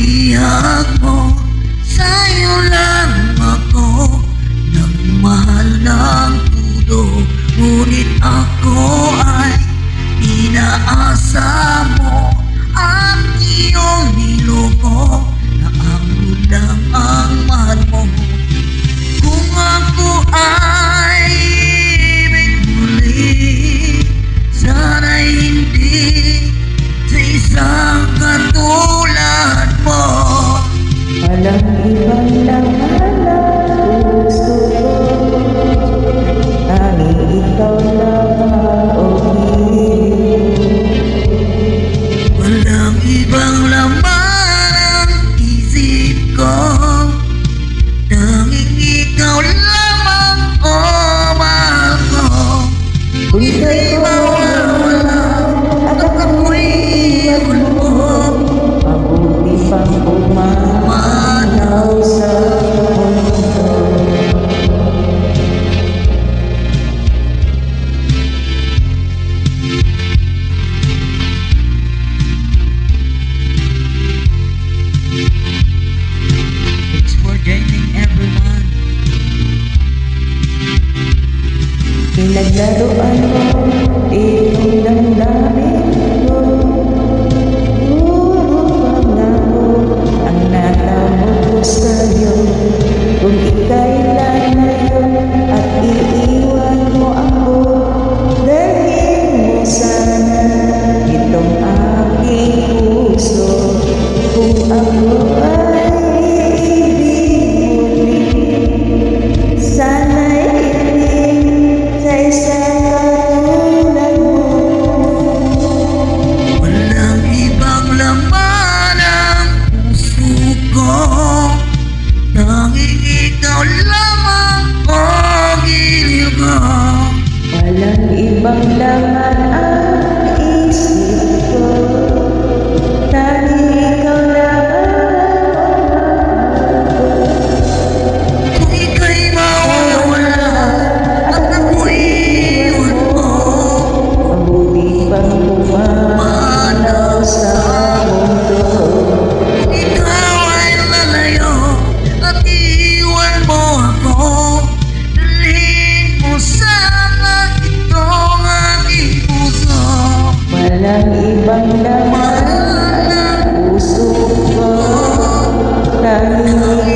bihag mo, sa'yo lang ako nagmahal ng todo. Ngunit ako ay inaasa mo at iyong niloko na ako lang ang mahal mo. Kung ako ay ibig muli, sana'y hindi sa isang katulad mo. Walang ibang laman ang puso ko, tanging ikaw lang ang Walang ibang laman ang isip ko, tanging ikaw lamang mahal ko. Kung ika'y mawawala At ako'y iwan mo, mabuti pang pumanaw sa mundo. Thanks for joining everyone. Pinaglaruan mo itong damdamin ko, puro pangako ang natamo ko sa'yo. Kung ika'y lalayo at iiwan mo ako, dalhin mo sana itong aking puso. Kung ako ay iibig muli, sana'y sa isang katulad mo. Walang ibang laman ang puso ko, tanging ikaw lamang ang giliw ko. Walang ibang laman ang isip ko, tanging ikaw lamang ang Kung ika'y mawawala at ako'y iwan mo, mabuti pang pumanaw sa mundo. kung ikaw ay lalayo at iwan mo ako, dalhin mo sana itong aking puso. Walang ibang laman ang puso ko, tanging